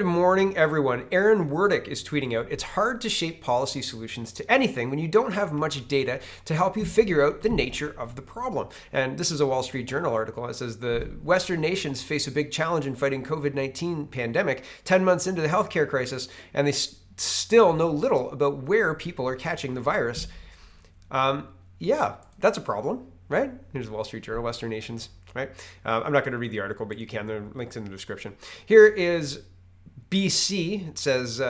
Good morning, everyone. Aaron Werdick is tweeting out, "It's hard to shape policy solutions to anything when you don't have much data to help you figure out the nature of the problem." And this is a Wall Street Journal article. It says the Western nations face a big challenge in fighting COVID-19 pandemic 10 months into the healthcare crisis, and they still know little about where people are catching the virus. Yeah, that's a problem, right? Here's the Wall Street Journal, Western nations, right? I'm not going to read the article, but you can. The link's in the description. Here is BC. It says,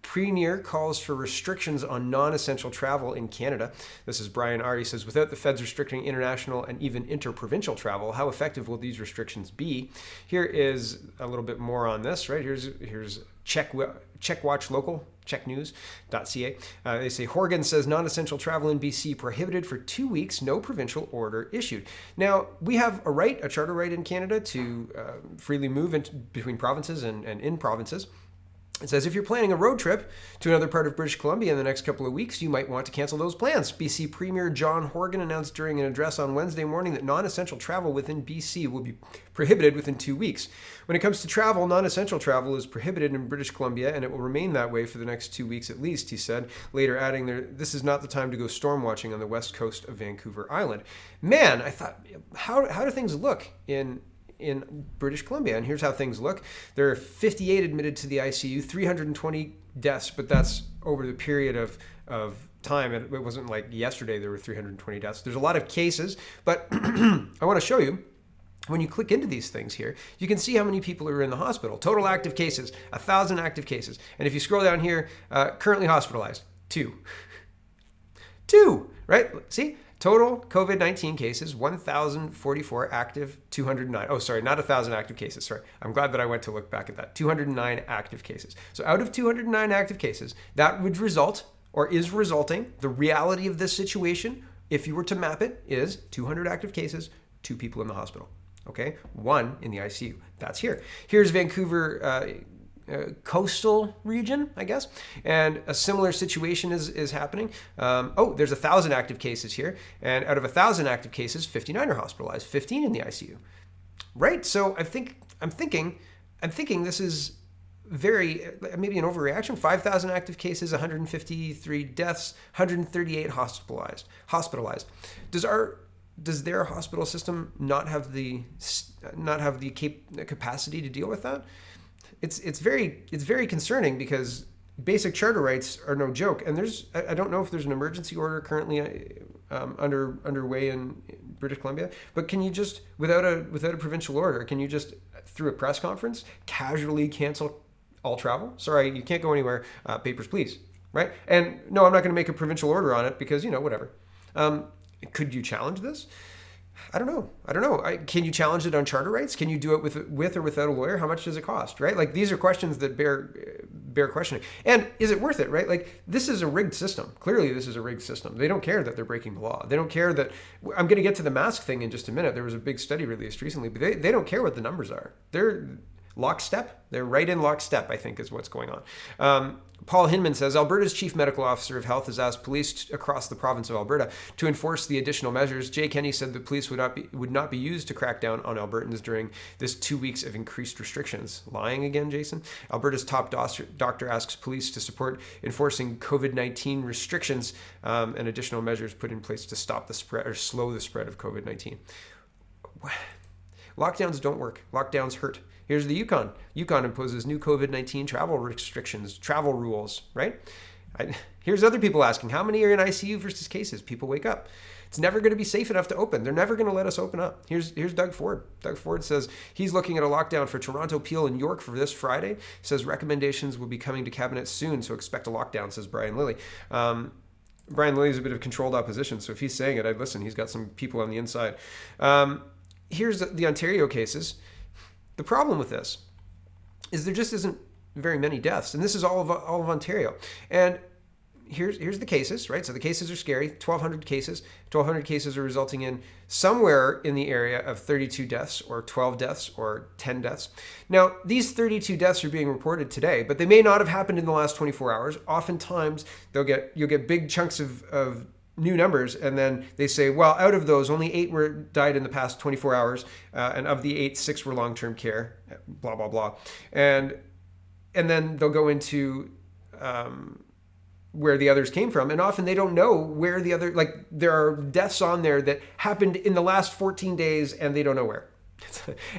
Premier calls for restrictions on non-essential travel in Canada. This is Brian Ari. Says, without the feds restricting international and even interprovincial travel, how effective will these restrictions be? Here is a little bit more on this, right? Here's Check Watch Local, checknews.ca. They say, Horgan says non-essential travel in BC prohibited for 2 weeks, no provincial order issued. Now, we have a charter right in Canada to freely move between provinces and in provinces. It says, if you're planning a road trip to another part of British Columbia in the next couple of weeks, you might want to cancel those plans. BC Premier John Horgan announced during an address on Wednesday morning that non-essential travel within BC will be prohibited within 2 weeks. When it comes to travel, non-essential travel is prohibited in British Columbia, and it will remain that way for the next 2 weeks at least, he said, later adding, this is not the time to go storm watching on the west coast of Vancouver Island. Man, I thought, how do things look in British Columbia? And here's how things look. There are 58 admitted to the ICU, 320 deaths, but that's over the period of time. It wasn't like yesterday there were 320 deaths. There's a lot of cases, but I want to show you, when you click into these things here, you can see how many people are in the hospital. Total active cases, 1,000 active cases. And if you scroll down here, currently hospitalized, 2, right? See? Total COVID-19 cases, 1,044 active, 209. Oh, sorry, not 1,000 active cases. Sorry. I'm glad that I went to look back at that. 209 active cases. So out of 209 active cases, that would result, or is resulting, the reality of this situation, if you were to map it, is 200 active cases, 2 people in the hospital. Okay? 1 in the ICU. That's here. Here's Vancouver, coastal region, I guess, and a similar situation is happening. There's 1,000 active cases here, and out of 1,000 active cases, 59 are hospitalized, 15 in the ICU. Right? So I'm thinking this is maybe an overreaction. 5,000 active cases, 153 deaths, 138 hospitalized. Does their hospital system not have the capacity to deal with that? It's very concerning, because basic charter rights are no joke, and I don't know if there's an emergency order currently underway in British Columbia, but can you just, without a provincial order, can you just through a press conference casually cancel all travel? Sorry, you can't go anywhere. Papers, please. Right? And no, I'm not going to make a provincial order on it because whatever. Could you challenge this? I don't know. Can you challenge it on charter rights? Can you do it with or without a lawyer? How much does it cost, right? Like, these are questions that bear questioning. And is it worth it, right? Like, this is a rigged system. Clearly, this is a rigged system. They don't care that they're breaking the law. They don't care that, I'm going to get to the mask thing in just a minute. There was a big study released recently, but they don't care what the numbers are. They're lockstep. They're right in lockstep, I think, is what's going on. Paul Hinman says, Alberta's Chief Medical Officer of Health has asked police across the province of Alberta to enforce the additional measures. Jay Kenney said the police would not be used to crack down on Albertans during this 2 weeks of increased restrictions. Lying again, Jason? Alberta's top doctor asks police to support enforcing COVID-19 restrictions and additional measures put in place to stop the spread or slow the spread of COVID-19. Lockdowns don't work. Lockdowns hurt. Here's the Yukon. Yukon imposes new COVID-19 travel restrictions, travel rules, right? Here's other people asking, how many are in ICU versus cases? People wake up. It's never going to be safe enough to open. They're never going to let us open up. Here's Doug Ford. Doug Ford says he's looking at a lockdown for Toronto, Peel, and York for this Friday. He says recommendations will be coming to cabinet soon, so expect a lockdown, says Brian Lilly. Brian Lilly is a bit of controlled opposition, so if he's saying it, I'd listen. He's got some people on the inside. Here's the Ontario cases. The problem with this is there just isn't very many deaths, and this is all of Ontario. And here's the cases, right? So the cases are scary. 1,200 cases. 1,200 cases are resulting in somewhere in the area of 32 deaths, or 12 deaths, or 10 deaths. Now, these 32 deaths are being reported today, but they may not have happened in the last 24 hours. Oftentimes, you'll get big chunks of new numbers, and then they say, well, out of those, only 8 died in the past 24 hours, and of the 8, 6 were long-term care, blah, blah, blah. And and then they'll go into where the others came from, and often they don't know where the other, like there are deaths on there that happened in the last 14 days and they don't know where.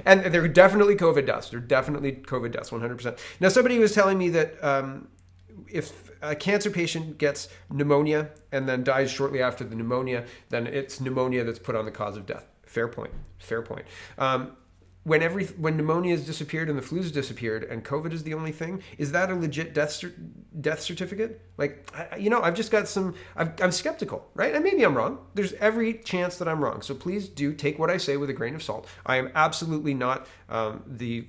And they're definitely COVID deaths. They're definitely COVID deaths, 100%. Now, somebody was telling me that if a cancer patient gets pneumonia and then dies shortly after the pneumonia, then it's pneumonia that's put on the cause of death. Fair point. Fair point. When pneumonia has disappeared and the flu's disappeared and COVID is the only thing, is that a legit death certificate? Like, I've just got I'm skeptical, right? And maybe I'm wrong. There's every chance that I'm wrong. So please do take what I say with a grain of salt. I am absolutely not the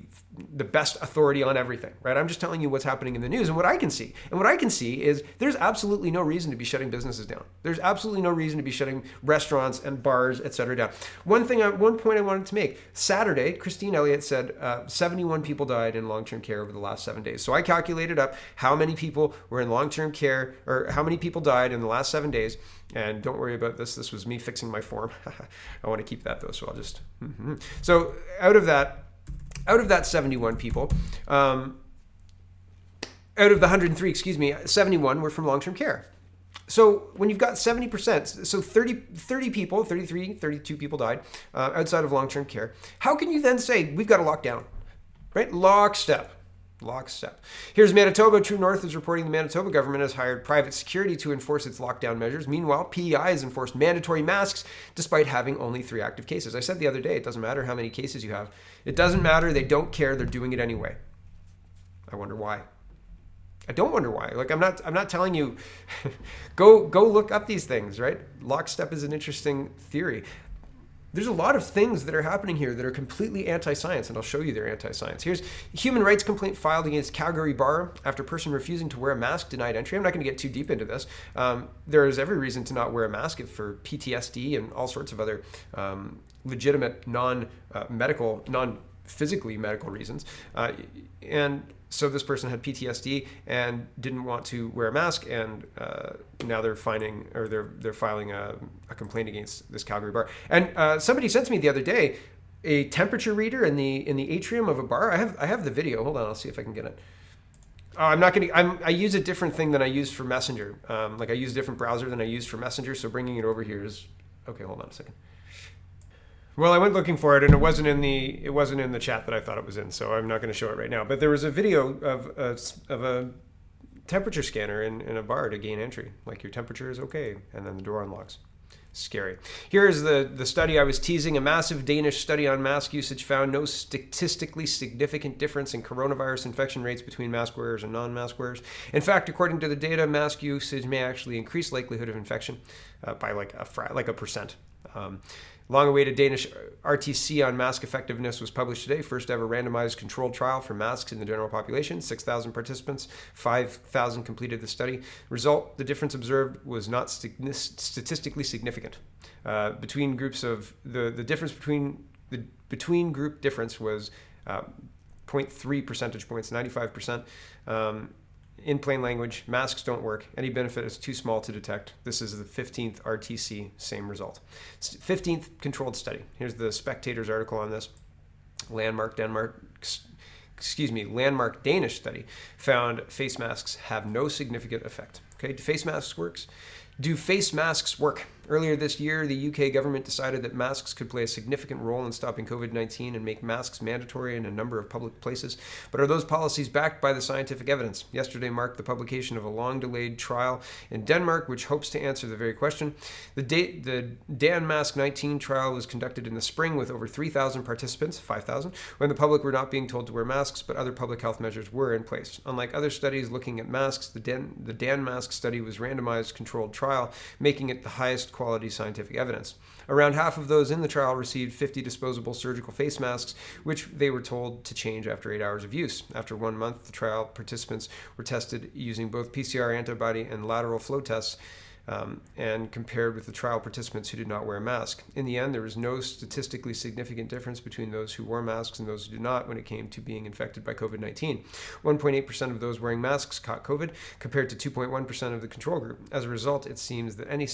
best authority on everything, right? I'm just telling you what's happening in the news and what I can see. And what I can see is there's absolutely no reason to be shutting businesses down. There's absolutely no reason to be shutting restaurants and bars, etc. down. One point I wanted to make. Saturday, Christine Elliott said 71 people died in long-term care over the last 7 days. So I calculated up how many people were in long-term care, or how many people died in the last 7 days. And don't worry about this. This was me fixing my form. I want to keep that though, so I'll just... So out of that 71 people, out of the 103, 71 were from long-term care. So when you've got 70%, so 30 people, 33, 32 people died outside of long-term care, how can you then say we've got to lock down, right? Lockstep. Here's Manitoba. True North is reporting the Manitoba government has hired private security to enforce its lockdown measures. Meanwhile, PEI has enforced mandatory masks despite having only 3 active cases. I said the other day, it doesn't matter how many cases you have. It doesn't matter. They don't care. They're doing it anyway. I wonder why. I don't wonder why. Like, I'm not telling you, go look up these things, right? Lockstep is an interesting theory. There's a lot of things that are happening here that are completely anti-science, and I'll show you they're anti-science. Here's a human rights complaint filed against Calgary Bar after a person refusing to wear a mask denied entry. I'm not going to get too deep into this. There is every reason to not wear a mask for PTSD and all sorts of other legitimate non-physically medical reasons. And so this person had PTSD and didn't want to wear a mask, and now they're filing a complaint against this Calgary bar. And somebody sent to me the other day a temperature reader in the atrium of a bar. I have the video. Hold on, I'll see if I can get it. I use a different thing than I use for Messenger. Like I use a different browser than I use for Messenger. So bringing it over here is okay. Hold on a second. Well, I went looking for it, and it wasn't in the chat that I thought it was in, so I'm not going to show it right now. But there was a video of a temperature scanner in a bar to gain entry. Like, your temperature is okay, and then the door unlocks. Scary. Here is the study I was teasing. A massive Danish study on mask usage found no statistically significant difference in coronavirus infection rates between mask wearers and non-mask wearers. In fact, according to the data, mask usage may actually increase likelihood of infection by like a percent. Long-awaited Danish RTC on mask effectiveness was published today. First ever randomized controlled trial for masks in the general population. 6,000 participants, 5,000 completed the study. Result, the difference observed was not statistically significant. Between groups of the difference between group difference was 0.3 percentage points, 95%. In plain language, masks don't work. Any benefit is too small to detect. This is the 15th RTC, same result. 15th controlled study. Here's the Spectator's article on this. Landmark Danish study found face masks have no significant effect. Okay, do face masks work? Earlier this year, the UK government decided that masks could play a significant role in stopping COVID-19 and make masks mandatory in a number of public places. But are those policies backed by the scientific evidence? Yesterday marked the publication of a long-delayed trial in Denmark, which hopes to answer the very question. The DanMask 19 trial was conducted in the spring with over 3,000 participants, 5,000, when the public were not being told to wear masks, but other public health measures were in place. Unlike other studies looking at masks, the DanMask study was randomized controlled trial, making it the highest quality scientific evidence. Around half of those in the trial received 50 disposable surgical face masks, which they were told to change after 8 hours of use. After 1 month, the trial participants were tested using both PCR antibody and lateral flow tests, and compared with the trial participants who did not wear a mask. In the end, there was no statistically significant difference between those who wore masks and those who did not when it came to being infected by COVID-19. 1.8% of those wearing masks caught COVID, compared to 2.1% of the control group. As a result, it seems that any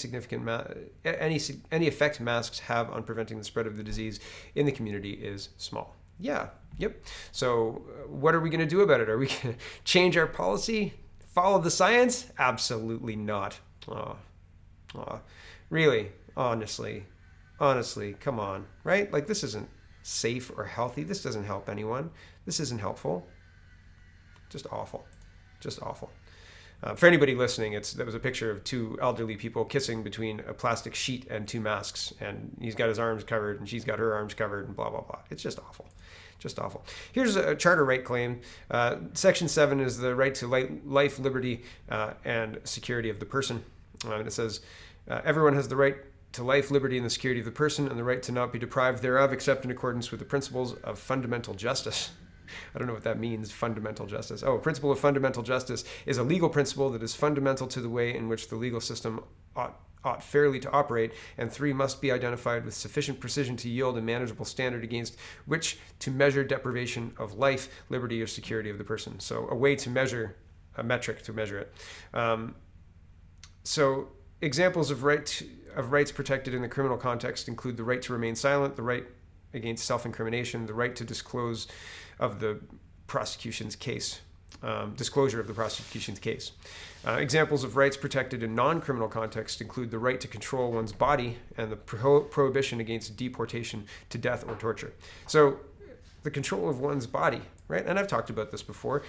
effect masks have on preventing the spread of the disease in the community is small. Yeah. Yep. So what are we going to do about it? Are we going to change our policy? Follow the science? Absolutely not. Oh, really? Honestly, come on, right? Like, this isn't safe or healthy. This doesn't help anyone. This isn't helpful. Just awful. Just awful. For anybody listening, that was a picture of two elderly people kissing between a plastic sheet and two masks, and he's got his arms covered and she's got her arms covered and blah, blah, blah. It's just awful. Just awful. Here's a charter right claim. Section 7 is the right to life, liberty, and security of the person. And it says, everyone has the right to life, liberty, and the security of the person, and the right to not be deprived thereof, except in accordance with the principles of fundamental justice. I don't know what that means, fundamental justice. Oh, principle of fundamental justice is a legal principle that is fundamental to the way in which the legal system ought fairly to operate, and 3, must be identified with sufficient precision to yield a manageable standard against which to measure deprivation of life, liberty, or security of the person. So a way to measure, a metric to measure it. So examples of rights protected in the criminal context include the right to remain silent, the right against self-incrimination, the right to disclose of the prosecution's case, disclosure of the prosecution's case. Examples of rights protected in non-criminal context include the right to control one's body and the prohibition against deportation to death or torture. So the control of one's body, right? And I've talked about this before.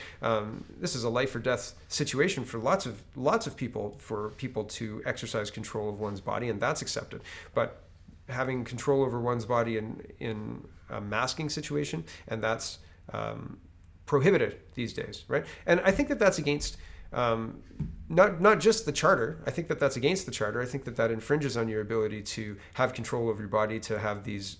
This is a life or death situation for lots of people, for people to exercise control of one's body, and that's accepted. But having control over one's body in a masking situation, and that's prohibited these days, right? And I think that that's against not just the charter. I think that that's against the charter. I think that that infringes on your ability to have control over your body, to have these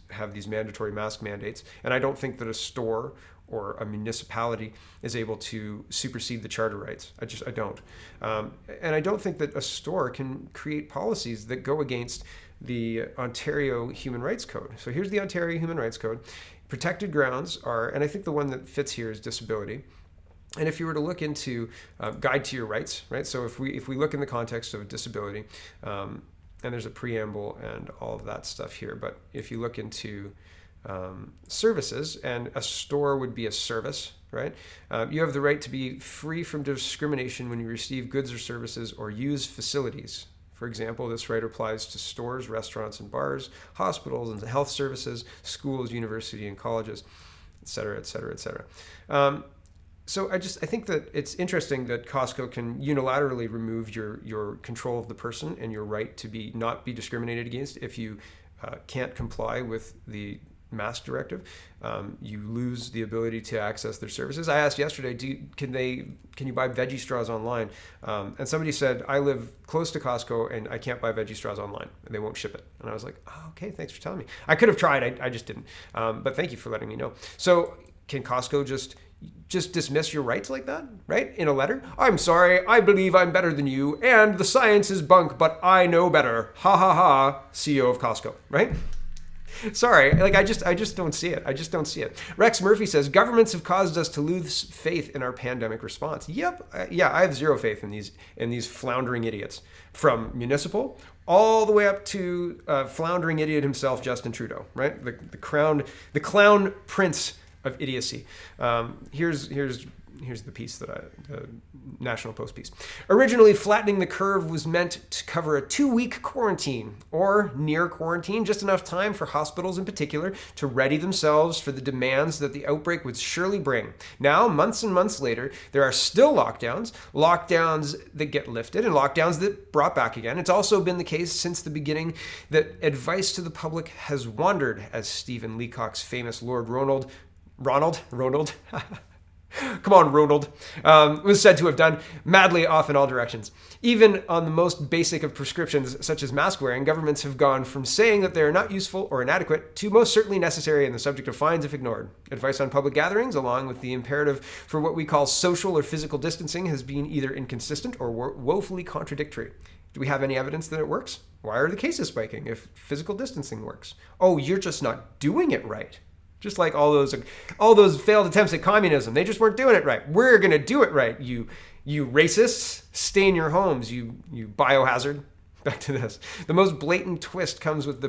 mandatory mask mandates. And I don't think that a store or a municipality is able to supersede the charter rights. I don't. And I don't think that a store can create policies that go against the Ontario Human Rights Code. So here's the Ontario Human Rights Code. Protected grounds are, and I think the one that fits here is disability. And if you were to look into Guide to Your Rights, right? So if we look in the context of disability, and there's a preamble and all of that stuff here, but if you look into services, and a store would be a service, right? You have the right to be free from discrimination when you receive goods or services or use facilities. For example, this right applies to stores, restaurants, and bars, hospitals and health services, schools, universities, and colleges, et cetera, et cetera, et cetera. So I think that it's interesting that Costco can unilaterally remove your control of the person and your right to not be discriminated against if you can't comply with the mask directive. You lose the ability to access their services. I asked yesterday, can you buy veggie straws online? And somebody said, I live close to Costco and I can't buy veggie straws online and they won't ship it. And I was like, oh, okay, thanks for telling me. I could have tried, I just didn't. But thank you for letting me know. So can Costco just dismiss your rights like that, right? In a letter? I'm sorry, I believe I'm better than you and the science is bunk, but I know better. Ha ha ha, CEO of Costco, right? Sorry, I just don't see it. I just don't see it. Rex Murphy says, governments have caused us to lose faith in our pandemic response. Yep. Yeah, I have zero faith in these floundering idiots, from municipal all the way up to floundering idiot himself, Justin Trudeau, right? The clown prince of idiocy. Here's the piece the National Post piece. Originally, flattening the curve was meant to cover a 2-week quarantine or near quarantine, just enough time for hospitals in particular to ready themselves for the demands that the outbreak would surely bring. Now, months and months later, there are still lockdowns that get lifted and lockdowns that brought back again. It's also been the case since the beginning that advice to the public has wandered, as Stephen Leacock's famous Lord Ronald come on, Ronald, was said to have done, madly off in all directions. Even on the most basic of prescriptions, such as mask wearing, governments have gone from saying that they are not useful or inadequate to most certainly necessary and the subject of fines if ignored. Advice on public gatherings, along with the imperative for what we call social or physical distancing, has been either inconsistent or woefully contradictory. Do we have any evidence that it works? Why are the cases spiking if physical distancing works? Oh, you're just not doing it right. Just like all those failed attempts at communism. They just weren't doing it right. We're going to do it right. You racists, stay in your homes, you biohazard Back to this. The most blatant twist comes with the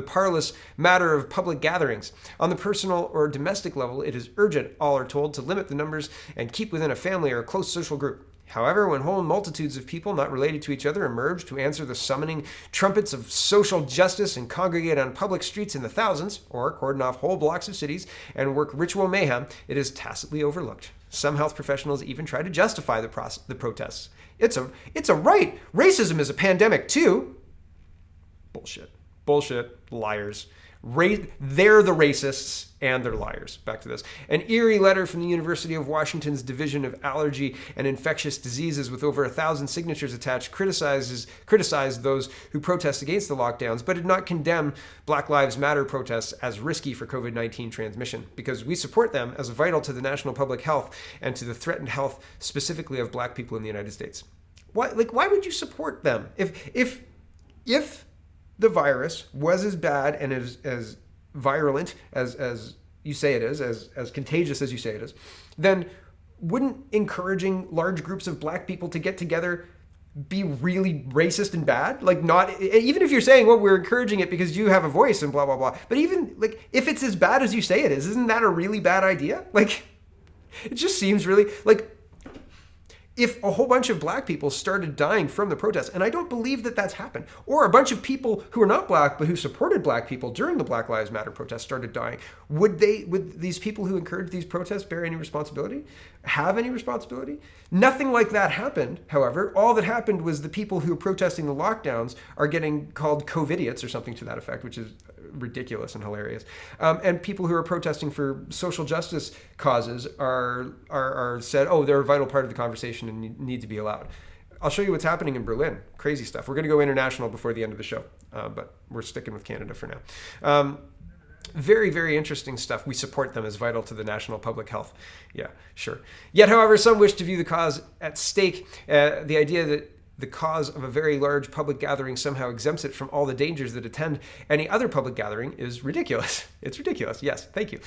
parlous matter of public gatherings. On the personal or domestic level, it is urgent, all are told, to limit the numbers and keep within a family or a close social group. However, when whole multitudes of people not related to each other emerge to answer the summoning trumpets of social justice and congregate on public streets in the thousands, or cordon off whole blocks of cities and work ritual mayhem, it is tacitly overlooked. Some health professionals even try to justify the protests. It's a right. Racism is a pandemic too. Bullshit. Liars. They're the racists and they're liars. Back to this. An eerie letter from the University of Washington's Division of Allergy and Infectious Diseases with over 1,000 signatures attached criticized those who protest against the lockdowns, but did not condemn Black Lives Matter protests as risky for COVID-19 transmission, because we support them as vital to the national public health and to the threatened health specifically of Black people in the United States. Why would you support them? If the virus was as bad and as virulent as you say it is, as contagious as you say it is, then wouldn't encouraging large groups of Black people to get together be really racist and bad? Like, not even if you're saying, well, we're encouraging it because you have a voice and blah blah blah, but even like if it's as bad as you say it is, isn't that a really bad idea? Like, it just seems really like, if a whole bunch of Black people started dying from the protests, and I don't believe that that's happened, or a bunch of people who are not Black but who supported Black people during the Black Lives Matter protests started dying, would these people who encouraged these protests bear any responsibility? Have any responsibility? Nothing like that happened, however. All that happened was the people who are protesting the lockdowns are getting called COVIDiots or something to that effect, which is ridiculous and hilarious. And people who are protesting for social justice causes are said, oh, they're a vital part of the conversation and need to be allowed. I'll show you what's happening in Berlin. Crazy stuff. We're going to go international before the end of the show, but we're sticking with Canada for now. Very, very interesting stuff. We support them as vital to the national public health. Yeah, sure. Yet, however, some wish to view the cause at stake. The idea that the cause of a very large public gathering somehow exempts it from all the dangers that attend any other public gathering is ridiculous. It's ridiculous. Yes, thank you.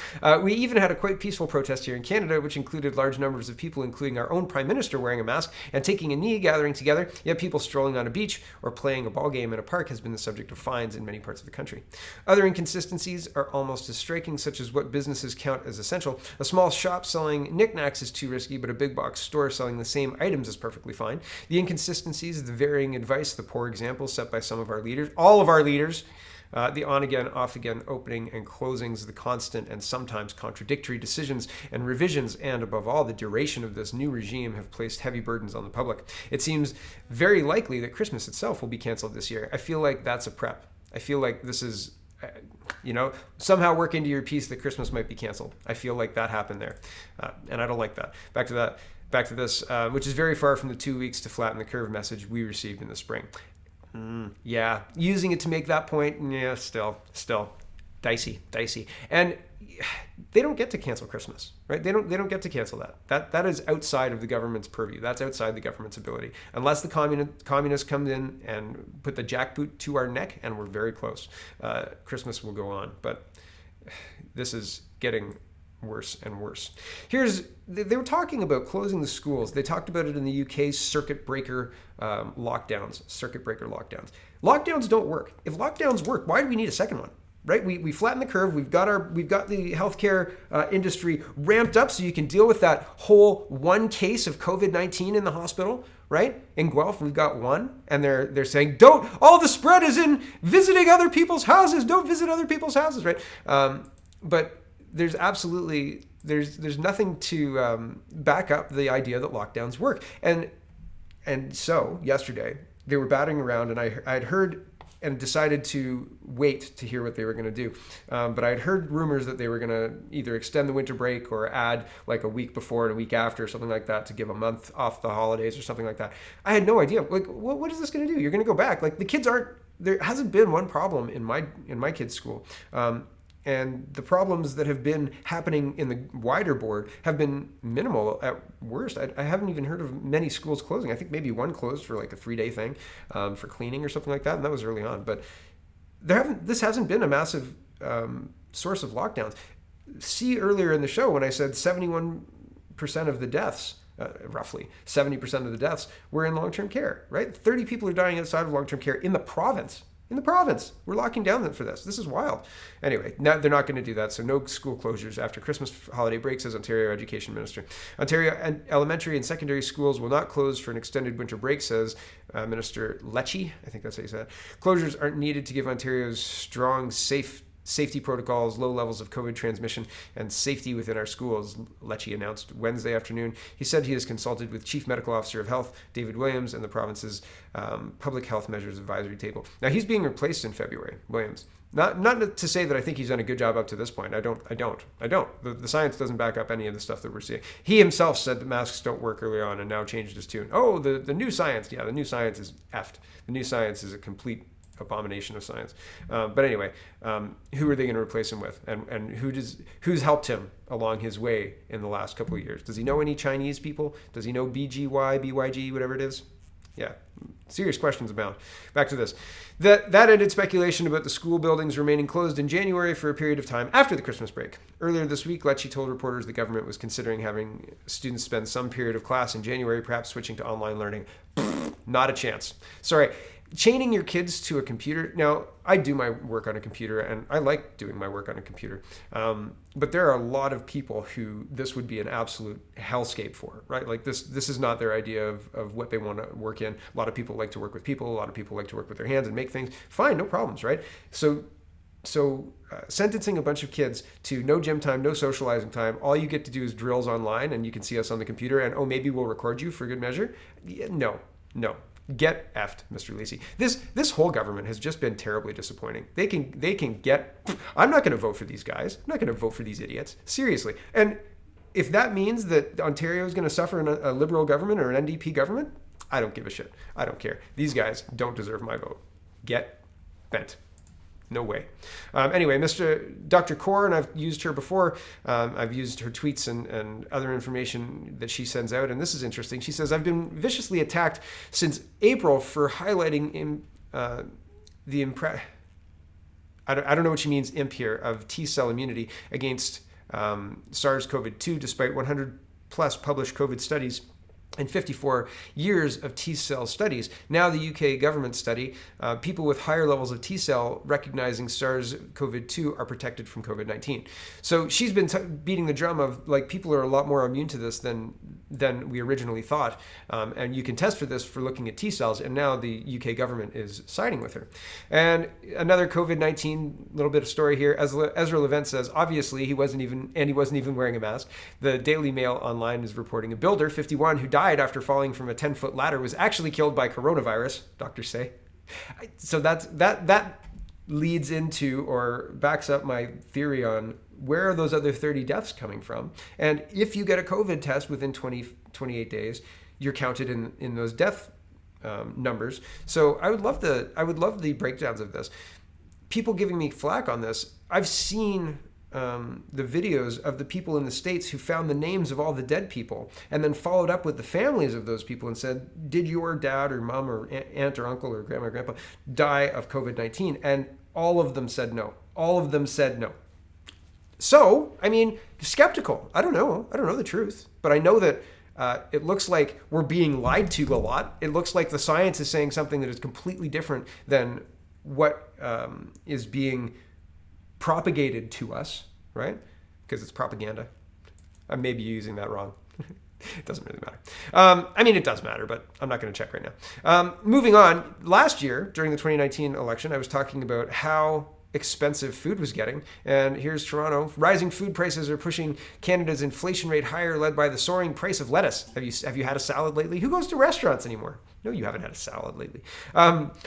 We even had a quite peaceful protest here in Canada, which included large numbers of people, including our own Prime Minister wearing a mask and taking a knee, gathering together. Yet people strolling on a beach or playing a ball game in a park has been the subject of fines in many parts of the country. Other inconsistencies are almost as striking, such as what businesses count as essential. A small shop selling knickknacks is too risky, but a big box store selling the same items is perfectly fine. The inconsistencies, the varying advice, the poor examples set by some of our leaders, all of our leaders, the on-again, off-again opening and closings, the constant and sometimes contradictory decisions and revisions, and above all, the duration of this new regime have placed heavy burdens on the public. It seems very likely that Christmas itself will be canceled this year. I feel like that's a prep. I feel like this is, somehow work into your piece that Christmas might be canceled. I feel like that happened there. And I don't like that. Back to this, which is very far from the 2 weeks to flatten the curve message we received in the spring. Yeah, using it to make that point, yeah, still dicey. And they don't get to cancel Christmas, right? They don't get to cancel that. That is outside of the government's purview. That's outside the government's ability. Unless the communists come in and put the jackboot to our neck, and we're very close. Christmas will go on, but this is getting worse and worse. They were talking about closing the schools. They talked about it in the UK's circuit breaker lockdowns. Lockdowns don't work. If lockdowns work, why do we need a second one? Right? We flatten the curve. We've got the healthcare industry ramped up so you can deal with that whole one case of COVID-19 in the hospital. Right? In Guelph, we've got one, and they're saying, don't. All the spread is in visiting other people's houses. Don't visit other people's houses. Right? But there's absolutely there's nothing to back up the idea that lockdowns work. And so yesterday they were batting around, and I'd heard and decided to wait to hear what they were going to do. But I'd heard rumors that they were going to either extend the winter break or add like a week before and a week after or something like that to give a month off the holidays or something like that. I had no idea. Like, what is this going to do? You're going to go back. Like, the kids aren't. There hasn't been one problem in my kids' school. And the problems that have been happening in the wider board have been minimal at worst. I haven't even heard of many schools closing. I think maybe one closed for like a 3-day thing for cleaning or something like that, and that was early on. But this hasn't been a massive source of lockdowns. See earlier in the show when I said 71% of the deaths roughly 70% of the deaths were in long-term care, right? 30 people are dying outside of long-term care in the province. We're locking down for this. This is wild. Anyway, now they're not going to do that. So no school closures after Christmas holiday break, says Ontario Education Minister. Ontario elementary and secondary schools will not close for an extended winter break, says Minister Lecce. I think that's how you say it. Closures aren't needed to give Ontario's strong, safety protocols, low levels of COVID transmission, and safety within our schools, Lecce announced Wednesday afternoon. He said he has consulted with Chief Medical Officer of Health, David Williams, and the province's Public Health Measures Advisory Table. Now, he's being replaced in February, Williams. Not to say that I think he's done a good job up to this point. I don't. The science doesn't back up any of the stuff that we're seeing. He himself said that masks don't work early on and now changed his tune. Oh, the new science. Yeah, the new science is effed. The new science is a complete abomination of science. But anyway, who are they going to replace him with? And who's helped him along his way in the last couple of years? Does he know any Chinese people? Does he know BGY, BYG, whatever it is? Yeah, serious questions abound. Back to this. That ended speculation about the school buildings remaining closed in January for a period of time after the Christmas break. Earlier this week, Lecce told reporters the government was considering having students spend some period of class in January, perhaps switching to online learning. Not a chance. Sorry. Chaining your kids to a computer. Now, I do my work on a computer, and I like doing my work on a computer. But there are a lot of people who this would be an absolute hellscape for, right? Like this is not their idea of what they want to work in. A lot of people like to work with people. A lot of people like to work with their hands and make things. Fine, no problems, right? So sentencing a bunch of kids to no gym time, no socializing time, all you get to do is drills online, and you can see us on the computer, and maybe we'll record you for good measure. Yeah, no. Get effed, Mr. Lacey. This whole government has just been terribly disappointing. They can get. I'm not going to vote for these guys. I'm not going to vote for these idiots. Seriously. And if that means that Ontario is going to suffer a Liberal government or an NDP government, I don't give a shit. I don't care. These guys don't deserve my vote. Get bent. No way. Anyway, Dr. Kaur, and I've used her before. I've used her tweets and other information that she sends out, and this is interesting. She says, I've been viciously attacked since April for highlighting I don't know what she means, imp here, of T-cell immunity against SARS-CoV-2, despite 100 plus published COVID studies and 54 years of T-cell studies. Now the UK government study, people with higher levels of T-cell recognizing SARS-CoV-2 are protected from COVID-19. So she's been beating the drum of like people are a lot more immune to this than we originally thought. And you can test for this for looking at T-cells, and now the UK government is siding with her. And another COVID-19 little bit of story here. Ezra Levent says, obviously he wasn't even wearing a mask. The Daily Mail online is reporting a builder, 51, who died after falling from a 10-foot ladder was actually killed by coronavirus, doctors say. So that leads into or backs up my theory on where are those other 30 deaths coming from. And if you get a COVID test within 28 days, you're counted in those death numbers. So I would love the breakdowns of this. People giving me flack on this. I've seen the videos of the people in the States who found the names of all the dead people and then followed up with the families of those people and said, did your dad or mom or aunt or uncle or grandma or grandpa die of COVID-19? And all of them said no. All of them said no. So, I mean, skeptical. I don't know the truth, but I know that it looks like we're being lied to a lot. It looks like the science is saying something that is completely different than what is being propagated to us, right? Because it's propaganda. I may be using that wrong. It doesn't really matter. I mean, it does matter, but I'm not going to check right now. Moving on, last year, during the 2019 election, I was talking about how expensive food was getting. And here's Toronto. Rising food prices are pushing Canada's inflation rate higher, led by the soaring price of lettuce. Have you had a salad lately? Who goes to restaurants anymore? No, you haven't had a salad lately.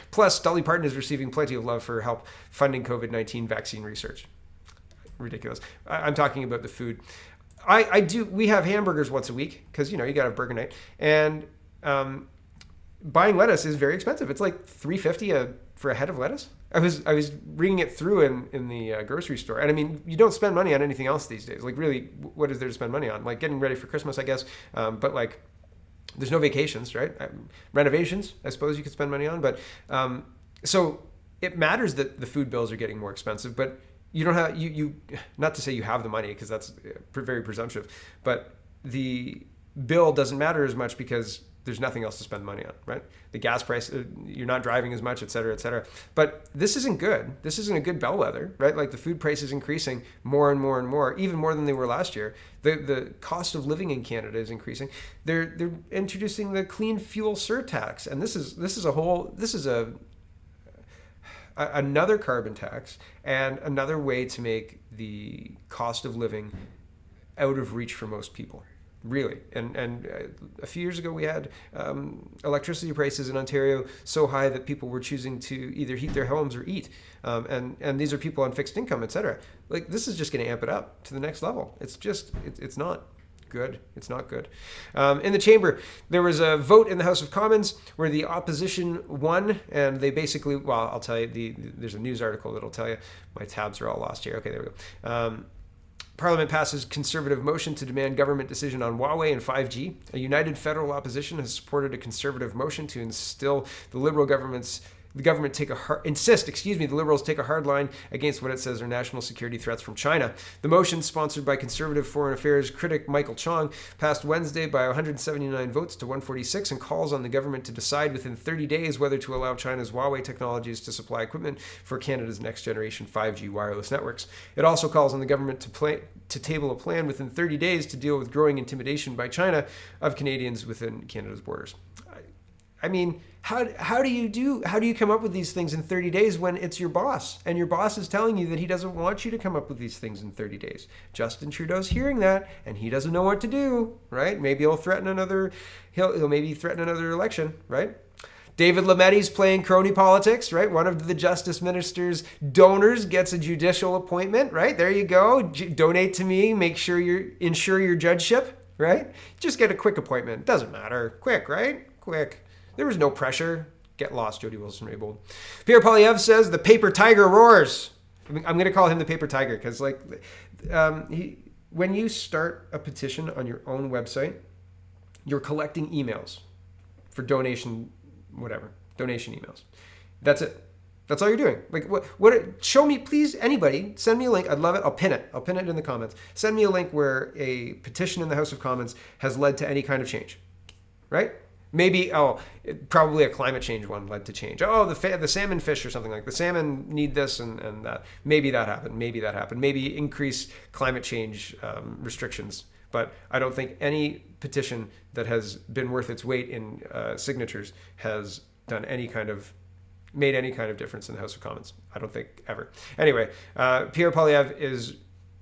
Plus, Dolly Parton is receiving plenty of love for help funding COVID-19 vaccine research. Ridiculous. I'm talking about the food. We have hamburgers once a week because, you got to have burger night. And buying lettuce is very expensive. It's like $3.50 for a head of lettuce. I was reading it through in the grocery store. And I mean, you don't spend money on anything else these days. Like really, what is there to spend money on? Like getting ready for Christmas, I guess. But like, there's no vacations, right? Renovations, I suppose you could spend money on. But so it matters that the food bills are getting more expensive, but you don't have, you not to say you have the money because that's very presumptive, but the bill doesn't matter as much because there's nothing else to spend money on, right? The gas price, you're not driving as much, et cetera, et cetera. But this isn't good. This isn't a good bellwether, right? Like the food price is increasing more and more and more, even more than they were last year. The cost of living in Canada is increasing. They're introducing the clean fuel surtax, and this is another carbon tax and another way to make the cost of living out of reach for most people. Really. And a few years ago, we had electricity prices in Ontario so high that people were choosing to either heat their homes or eat. And these are people on fixed income, et cetera. Like, this is just going to amp it up to the next level. It's not good. It's not good. In the chamber, there was a vote in the House of Commons where the opposition won, and they basically, well, I'll tell you, there's a news article that'll tell you. My tabs are all lost here. Okay, there we go. Parliament passes Conservative motion to demand government decision on Huawei and 5G. A united federal opposition has supported a Conservative motion to instill the Liberal government's the Liberals take a hard line against what it says are national security threats from China. The motion, sponsored by Conservative Foreign Affairs critic Michael Chong, passed Wednesday by 179 votes to 146 and calls on the government to decide within 30 days whether to allow China's Huawei technologies to supply equipment for Canada's next generation 5G wireless networks. It also calls on the government to table a plan within 30 days to deal with growing intimidation by China of Canadians within Canada's borders. I mean, how do you come up with these things in 30 days when it's your boss and your boss is telling you that he doesn't want you to come up with these things in 30 days? Justin Trudeau's hearing that and he doesn't know what to do, right? Maybe he'll threaten he'll maybe threaten another election, right? David Lametti's playing crony politics, right? One of the Justice Minister's donors gets a judicial appointment, right? There you go. Donate to me, ensure your judgeship, right? Just get a quick appointment. Doesn't matter. Quick, right? Quick. There was no pressure. Get lost, Jody Wilson-Raybould. Pierre Poilievre says the paper tiger roars. I'm going to call him the paper tiger because, when you start a petition on your own website, you're collecting emails for donation emails. That's it. That's all you're doing. Like, what? Show me, please, anybody, send me a link. I'd love it. I'll pin it. In the comments. Send me a link where a petition in the House of Commons has led to any kind of change, right? Maybe, probably a climate change one led to change. The salmon fish or something like the salmon need this and that. Maybe that happened. Maybe increase climate change restrictions. But I don't think any petition that has been worth its weight in signatures has made any kind of difference in the House of Commons. I don't think ever. Anyway, Pierre Poilievre is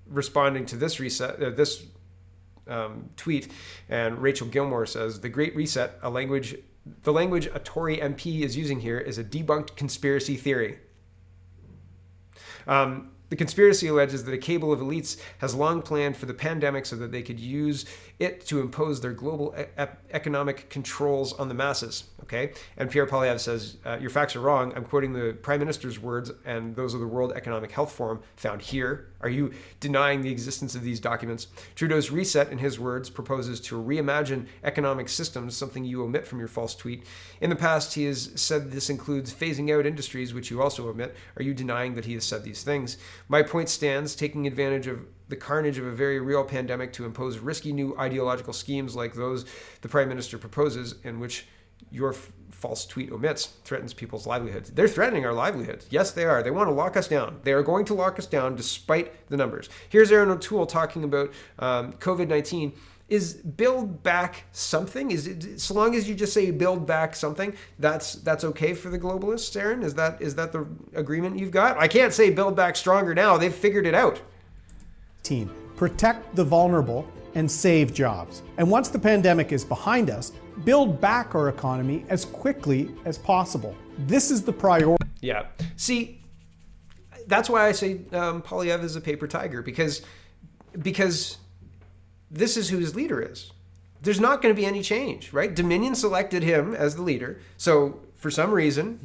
responding to this tweet, and Rachel Gilmore says the Great Reset, the language a Tory MP is using here, is a debunked conspiracy theory. The conspiracy alleges that a cabal of elites has long planned for the pandemic so that they could use it to impose their global economic controls on the masses. Okay? And Pierre Poilievre says, your facts are wrong. I'm quoting the Prime Minister's words, and those of the World Economic Health Forum found here. Are you denying the existence of these documents? Trudeau's reset, in his words, proposes to reimagine economic systems, something you omit from your false tweet. In the past, he has said this includes phasing out industries, which you also omit. Are you denying that he has said these things? My point stands, taking advantage of the carnage of a very real pandemic to impose risky new ideological schemes like those the Prime Minister proposes, in which your false tweet omits, threatens people's livelihoods. They're threatening our livelihoods. Yes, they are. They want to lock us down. They are going to lock us down despite the numbers. Here's Aaron O'Toole talking about COVID-19. Is build back something? Is it, so long as you just say build back something, that's okay for the globalists, Aaron? Is that the agreement you've got? I can't say build back stronger now. They've figured it out. Protect the vulnerable and save jobs. And once the pandemic is behind us, build back our economy as quickly as possible. This is the priority. Yeah. See, that's why I say Poilievre is a paper tiger, because this is who his leader is. There's not going to be any change, right? Dominion selected him as the leader. So for some reason,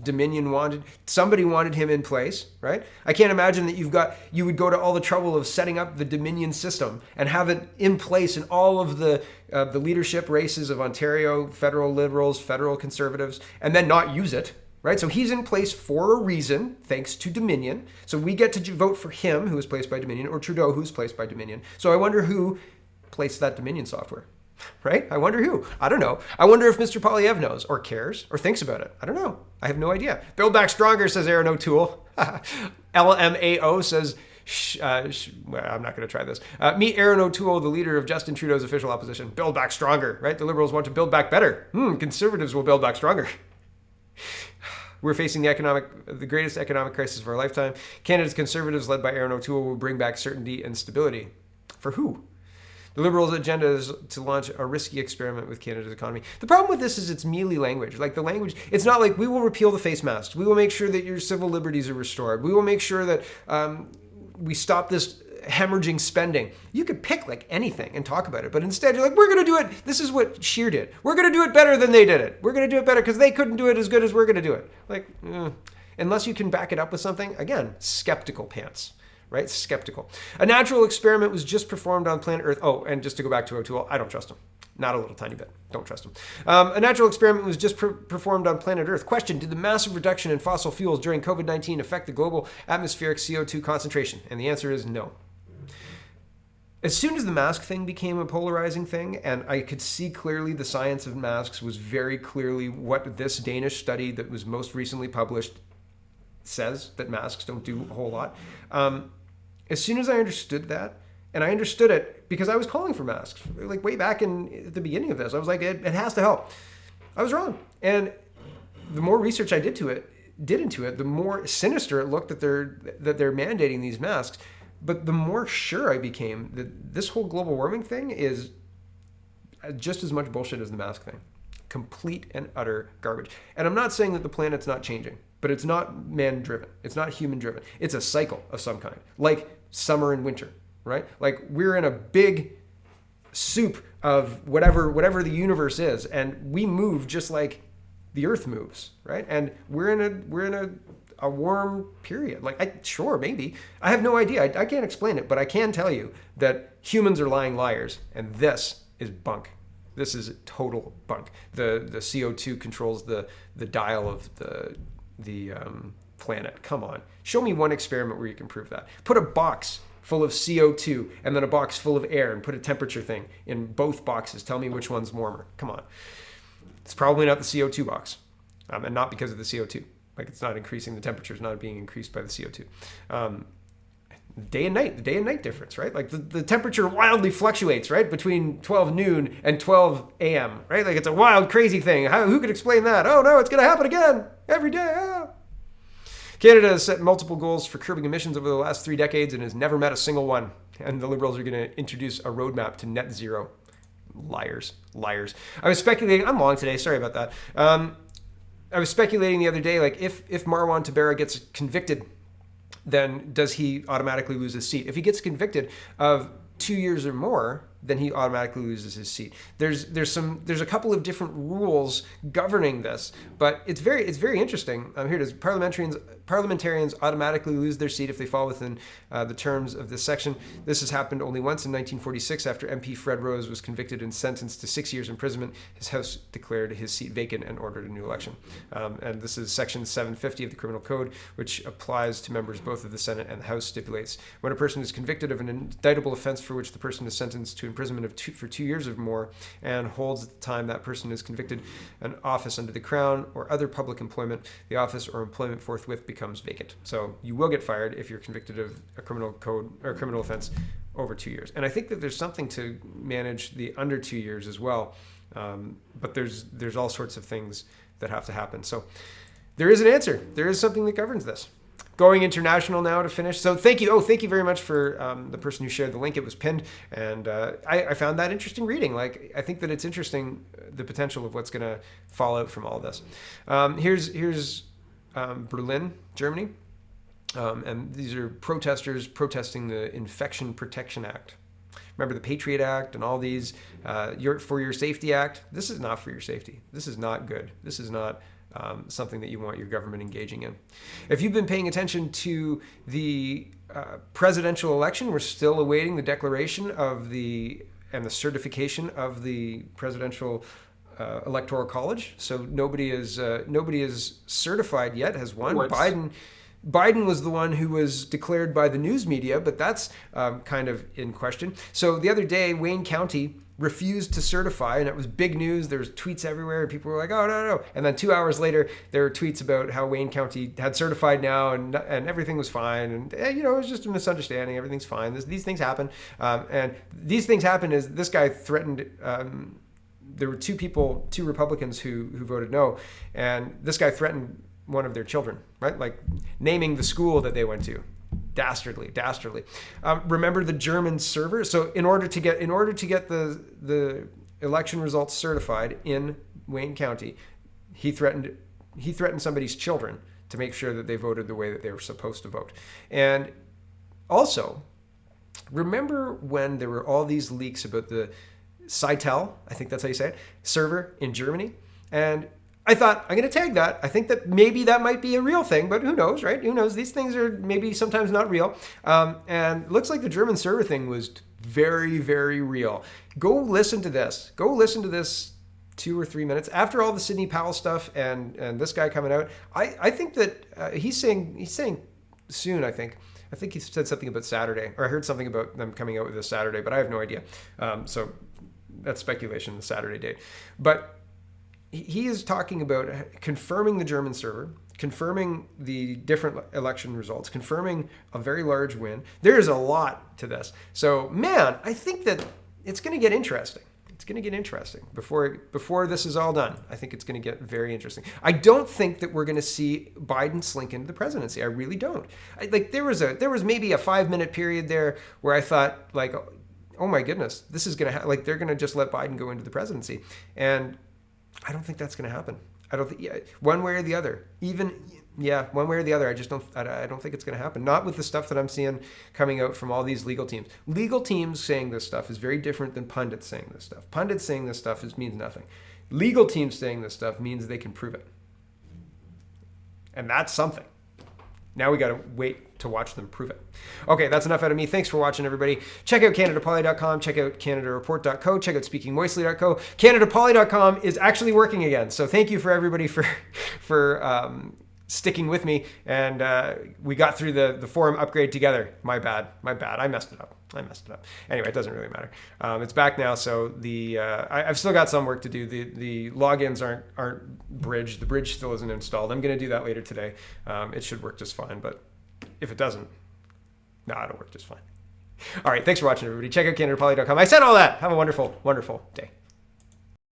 somebody wanted him in place, right? I can't imagine that you would go to all the trouble of setting up the Dominion system and have it in place in all of the leadership races of Ontario, federal Liberals, federal Conservatives, and then not use it, right? So he's in place for a reason, thanks to Dominion. So we get to vote for him, who is placed by Dominion, or Trudeau, who's placed by Dominion. So I wonder who placed that Dominion software. Right? I wonder who. I don't know. I wonder if Mr. Polyev knows or cares or thinks about it. I don't know. I have no idea. Build Back Stronger, says Aaron O'Toole. LMAO says, well, I'm not going to try this. Meet Aaron O'Toole, the leader of Justin Trudeau's official opposition. Build Back Stronger, right? The Liberals want to build back better. Conservatives will build back stronger. We're facing the greatest economic crisis of our lifetime. Canada's Conservatives, led by Aaron O'Toole, will bring back certainty and stability. For who? The Liberals' agenda is to launch a risky experiment with Canada's economy. The problem with this is it's mealy language. Like the language, it's not like we will repeal the face mask. We will make sure that your civil liberties are restored. We will make sure that we stop this hemorrhaging spending. You could pick like anything and talk about it, but instead you're like, we're going to do it. This is what Scheer did. We're going to do it better than they did it. We're going to do it better because they couldn't do it as good as we're going to do it. Like, unless you can back it up with something, again, skeptical pants. Right? Skeptical. A natural experiment was just performed on planet Earth. Oh, and just to go back to O'Toole, I don't trust him. Not a little tiny bit. Don't trust him. A natural experiment was just performed on planet Earth. Question, did the massive reduction in fossil fuels during COVID-19 affect the global atmospheric CO2 concentration? And the answer is no. As soon as the mask thing became a polarizing thing, and I could see clearly the science of masks was very clearly what this Danish study that was most recently published says, that masks don't do a whole lot. As soon as I understood that, and I understood it because I was calling for masks, like way back at the beginning of this, I was like, it has to help. I was wrong. And the more research I did into it, the more sinister it looked that they're mandating these masks. But the more sure I became that this whole global warming thing is just as much bullshit as the mask thing. Complete and utter garbage. And I'm not saying that the planet's not changing, but it's not man-driven. It's not human-driven. It's a cycle of some kind, like summer and winter, right? Like we're in a big soup of whatever the universe is, and we move just like the Earth moves, right? And we're in a warm period. Like, sure, maybe. I have no idea. I can't explain it, but I can tell you that humans are lying liars, and this is bunk. This is total bunk. The CO2 controls the dial of the planet. Come on. Show me one experiment where you can prove that. Put a box full of CO2 and then a box full of air and put a temperature thing in both boxes. Tell me which one's warmer. Come on. It's probably not the CO2 box, and not because of the CO2. Like, it's not increasing, the temperature is not being increased by the CO2. The day and night difference, right? Like the temperature wildly fluctuates, right? Between 12 noon and 12 a.m., right? Like it's a wild, crazy thing. Who could explain that? Oh no, it's going to happen again every day. Oh. Canada has set multiple goals for curbing emissions over the last 3 decades and has never met a single one. And the Liberals are going to introduce a roadmap to net zero. Liars. I was speculating, I'm long today, sorry about that. I was speculating the other day, like if Marwan Tabera gets convicted, then does he automatically lose his seat? If he gets convicted of 2 years or more, then he automatically loses his seat. There's a couple of different rules governing this, but it's very interesting. Here it is. Parliamentarians automatically lose their seat if they fall within the terms of this section. This has happened only once in 1946 after MP Fred Rose was convicted and sentenced to 6 years imprisonment. His House declared his seat vacant and ordered a new election. And this is section 750 of the Criminal Code, which applies to members both of the Senate and the House. Stipulates when a person is convicted of an indictable offense for which the person is sentenced to imprisonment for 2 years or more and holds at the time that person is convicted an office under the Crown or other public employment, the office or employment forthwith becomes vacant. So you will get fired if you're convicted of a criminal code or criminal offense over 2 years. And I think that there's something to manage the under 2 years as well. But there's all sorts of things that have to happen. So there is an answer. There is something that governs this. Going international now to finish. So thank you. Thank you very much for the person who shared the link. It was pinned, and I found that interesting reading. Like, I think that it's interesting, the potential of what's going to fall out from all this. Here's Berlin, Germany, and these are protesters protesting the Infection Protection Act. Remember the Patriot Act and all these For Your Safety Act? This is not for your safety. This is not good. This is not something that you want your government engaging in. If you've been paying attention to the presidential election, we're still awaiting the declaration of the certification of the presidential Electoral College. So nobody is certified yet, has won. Biden was the one who was declared by the news media, but that's kind of in question. So the other day, Wayne County refused to certify, and it was big news. There's tweets everywhere, and people were like, "Oh, no." And then 2 hours later, there were tweets about how Wayne County had certified now, and everything was fine, and it was just a misunderstanding. Everything's fine. These things happen, and these things happen as this guy threatened. There were two Republicans who voted no, and this guy threatened one of their children, right? Like naming the school that they went to. Dastardly. Remember the German server? So in order to get the election results certified in Wayne County, he threatened somebody's children to make sure that they voted the way that they were supposed to vote. And also, remember when there were all these leaks about the Citel, I think that's how you say it, server in Germany? And I thought, I'm going to tag that. I think that maybe that might be a real thing, but who knows, right? Who knows? These things are maybe sometimes not real. And it looks like the German server thing was very, very real. Go listen to this. Go listen to this 2 or 3 minutes after all the Sidney Powell stuff and this guy coming out. I think that he's saying soon, I think he said something about Saturday, or I heard something about them coming out with this Saturday, but I have no idea. So that's speculation, the Saturday date. But he is talking about confirming the German server, confirming the different election results, confirming a very large win. There's a lot to this. So, man, I think that it's going to get interesting. It's going to get interesting before this is all done. I think it's going to get very interesting. I don't think that we're going to see Biden slink into the presidency. I really don't. There was maybe a 5-minute period there where I thought, like, oh my goodness, this is going to they're going to just let Biden go into the presidency. And I don't think that's going to happen. I don't think one way or the other. One way or the other. I don't think it's going to happen. Not with the stuff that I'm seeing coming out from all these legal teams. Legal teams saying this stuff is very different than pundits saying this stuff. Pundits saying this stuff means nothing. Legal teams saying this stuff means they can prove it, and that's something. Now we got to wait to watch them prove it. Okay, that's enough out of me. Thanks for watching, everybody. Check out CanadaPoly.com. Check out CanadaReport.co. Check out SpeakingMoistly.co. CanadaPoly.com is actually working again. So thank you for everybody for sticking with me. And we got through the forum upgrade together. My bad. I messed it up. Anyway, it doesn't really matter. It's back now, so I've still got some work to do. The logins aren't bridged. The bridge still isn't installed. I'm going to do that later today. It should work just fine, but if it doesn't, it'll work just fine. All right, thanks for watching, everybody. Check out CanadaPoly.com. I said all that. Have a wonderful, wonderful day.